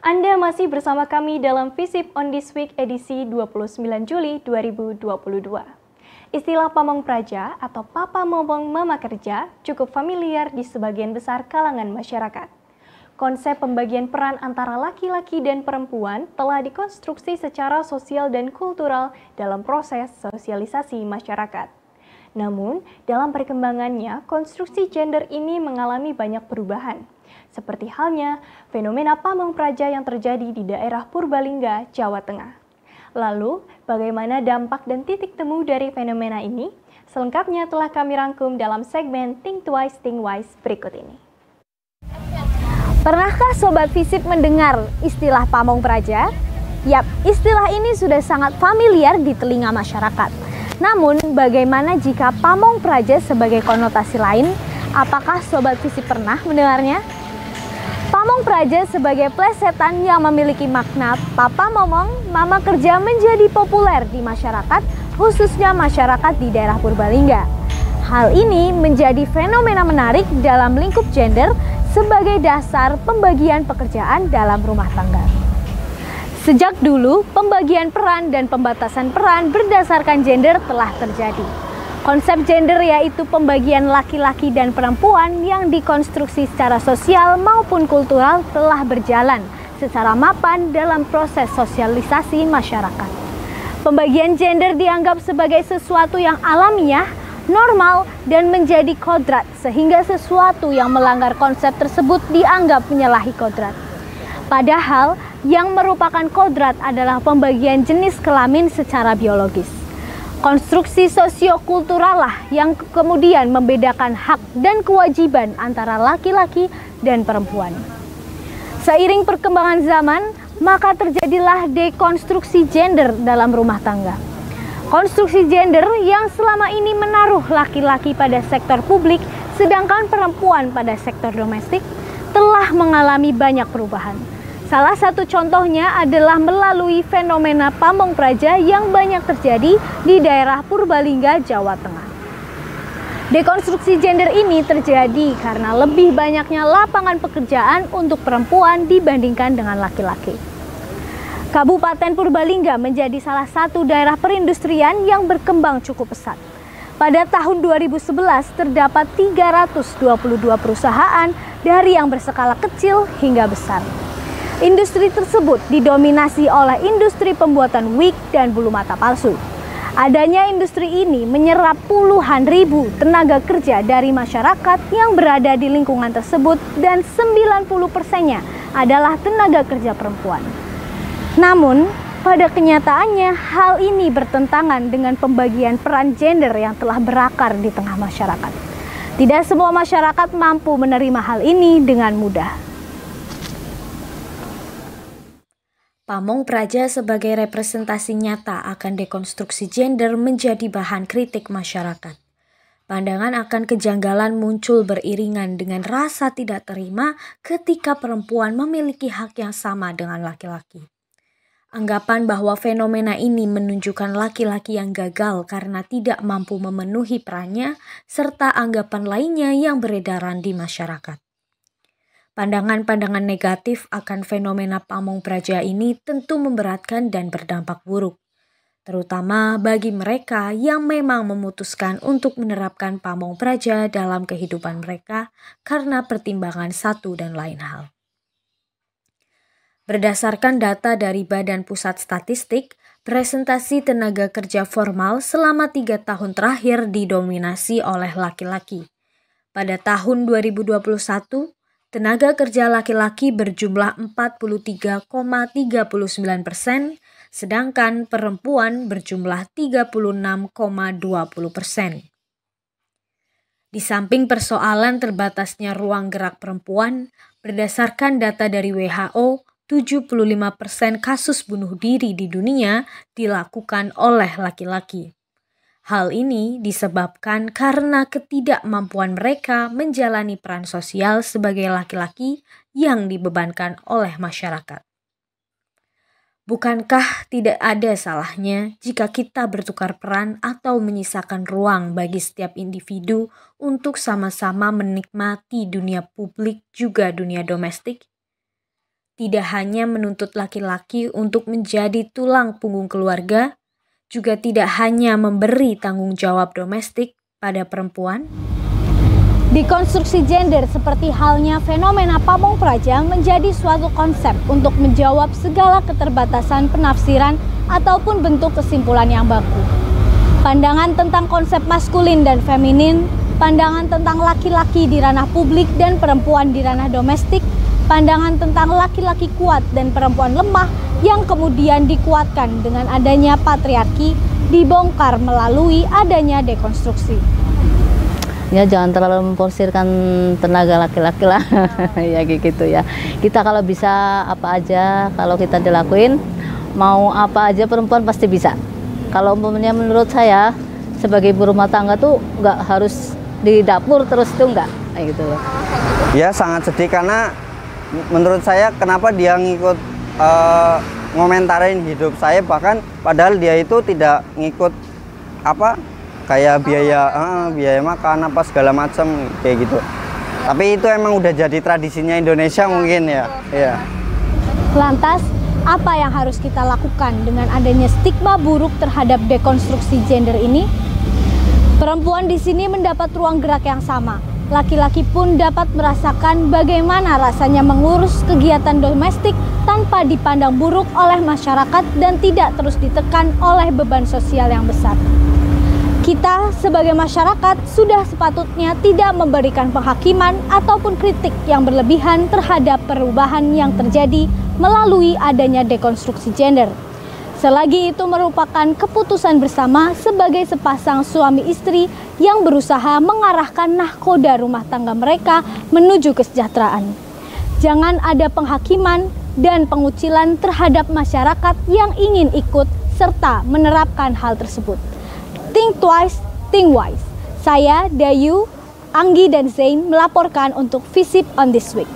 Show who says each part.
Speaker 1: Anda masih bersama kami dalam Visip on This Week edisi 29 Juli 2022. Istilah pamong praja atau papa momong mama kerja cukup familiar di sebagian besar kalangan masyarakat. Konsep pembagian peran antara laki-laki dan perempuan telah dikonstruksi secara sosial dan kultural dalam proses sosialisasi masyarakat. Namun, dalam perkembangannya, konstruksi gender ini mengalami banyak perubahan. Seperti halnya fenomena pamong praja yang terjadi di daerah Purbalingga, Jawa Tengah. Lalu, bagaimana dampak dan titik temu dari fenomena ini? Selengkapnya telah kami rangkum dalam segmen Think Twice, Think Wise berikut ini.
Speaker 2: Pernahkah Sobat Visip mendengar istilah pamong praja? Yap, istilah ini sudah sangat familiar di telinga masyarakat. Namun, bagaimana jika pamong praja sebagai konotasi lain? Apakah Sobat Visip pernah mendengarnya? Pamong praja sebagai plesetan yang memiliki makna papa momong, mama kerja menjadi populer di masyarakat, khususnya masyarakat di daerah Purbalingga. Hal ini menjadi fenomena menarik dalam lingkup gender sebagai dasar pembagian pekerjaan dalam rumah tangga. Sejak dulu, pembagian peran dan pembatasan peran berdasarkan gender telah terjadi. Konsep gender yaitu pembagian laki-laki dan perempuan yang dikonstruksi secara sosial maupun kultural telah berjalan secara mapan dalam proses sosialisasi masyarakat. Pembagian gender dianggap sebagai sesuatu yang alamiah, normal, dan menjadi kodrat sehingga sesuatu yang melanggar konsep tersebut dianggap menyalahi kodrat. Padahal yang merupakan kodrat adalah pembagian jenis kelamin secara biologis. Konstruksi sosiokultural lah yang kemudian membedakan hak dan kewajiban antara laki-laki dan perempuan. Seiring perkembangan zaman, maka terjadilah dekonstruksi gender dalam rumah tangga. Konstruksi gender yang selama ini menaruh laki-laki pada sektor publik, sedangkan perempuan pada sektor domestik, telah mengalami banyak perubahan. Salah satu contohnya adalah melalui fenomena pamong praja yang banyak terjadi di daerah Purbalingga, Jawa Tengah. Dekonstruksi gender ini terjadi karena lebih banyaknya lapangan pekerjaan untuk perempuan dibandingkan dengan laki-laki. Kabupaten Purbalingga menjadi salah satu daerah perindustrian yang berkembang cukup pesat. Pada tahun 2011 terdapat 322 perusahaan dari yang berskala kecil hingga besar. Industri tersebut didominasi oleh industri pembuatan wig dan bulu mata palsu. Adanya industri ini menyerap puluhan ribu tenaga kerja dari masyarakat yang berada di lingkungan tersebut dan 90%-nya adalah tenaga kerja perempuan. Namun, pada kenyataannya hal ini bertentangan dengan pembagian peran gender yang telah berakar di tengah masyarakat. Tidak semua masyarakat mampu menerima hal ini dengan mudah.
Speaker 3: Pamong praja sebagai representasi nyata akan dekonstruksi gender menjadi bahan kritik masyarakat. Pandangan akan kejanggalan muncul beriringan dengan rasa tidak terima ketika perempuan memiliki hak yang sama dengan laki-laki. Anggapan bahwa fenomena ini menunjukkan laki-laki yang gagal karena tidak mampu memenuhi perannya, serta anggapan lainnya yang beredaran di masyarakat. Pandangan-pandangan negatif akan fenomena pamong praja ini tentu memberatkan dan berdampak buruk, terutama bagi mereka yang memang memutuskan untuk menerapkan pamong praja dalam kehidupan mereka karena pertimbangan satu dan lain hal. Berdasarkan data dari Badan Pusat Statistik, presentasi tenaga kerja formal selama 3 tahun terakhir didominasi oleh laki-laki. Pada tahun 2021, tenaga kerja laki-laki berjumlah 43,39%, sedangkan perempuan berjumlah 36,20%. Di samping persoalan terbatasnya ruang gerak perempuan, berdasarkan data dari WHO, 75% kasus bunuh diri di dunia dilakukan oleh laki-laki. Hal ini disebabkan karena ketidakmampuan mereka menjalani peran sosial sebagai laki-laki yang dibebankan oleh masyarakat. Bukankah tidak ada salahnya jika kita bertukar peran atau menyisakan ruang bagi setiap individu untuk sama-sama menikmati dunia publik juga dunia domestik? tidak hanya menuntut laki-laki untuk menjadi tulang punggung keluarga, juga tidak hanya memberi tanggung jawab domestik pada perempuan.
Speaker 2: Dekonstruksi gender seperti halnya fenomena pamong praja menjadi suatu konsep untuk menjawab segala keterbatasan penafsiran ataupun bentuk kesimpulan yang baku. Pandangan tentang konsep maskulin dan feminin, pandangan tentang laki-laki di ranah publik dan perempuan di ranah domestik, pandangan tentang laki-laki kuat dan perempuan lemah yang kemudian dikuatkan dengan adanya patriarki dibongkar melalui adanya dekonstruksi.
Speaker 4: Ya jangan terlalu memforsirkan tenaga laki-laki lah ya gitu ya. Kita kalau bisa apa aja, kalau kita dilakuin mau apa aja perempuan pasti bisa. Kalau umpamanya menurut saya sebagai ibu rumah tangga tuh nggak harus di dapur terus tuh nggak kayak gitu loh.
Speaker 5: Ya sangat sedih karena menurut saya kenapa dia ngikut ngomentarin hidup saya, bahkan padahal dia itu tidak ngikut apa kayak biaya makan apa segala macam kayak gitu. Tapi itu emang udah jadi tradisinya Indonesia mungkin ya. Iya.
Speaker 2: Lantas, apa yang harus kita lakukan dengan adanya stigma buruk terhadap dekonstruksi gender ini? Perempuan di sini mendapat ruang gerak yang sama. Laki-laki pun dapat merasakan bagaimana rasanya mengurus kegiatan domestik tanpa dipandang buruk oleh masyarakat dan tidak terus ditekan oleh beban sosial yang besar. Kita sebagai masyarakat sudah sepatutnya tidak memberikan penghakiman ataupun kritik yang berlebihan terhadap perubahan yang terjadi melalui adanya dekonstruksi gender. Selagi itu merupakan keputusan bersama sebagai sepasang suami istri yang berusaha mengarahkan nahkoda rumah tangga mereka menuju kesejahteraan. Jangan ada penghakiman dan pengucilan terhadap masyarakat yang ingin ikut serta menerapkan hal tersebut. Think twice, think wise. Saya, Dayu, Anggi, dan Zain melaporkan untuk Visip on this week.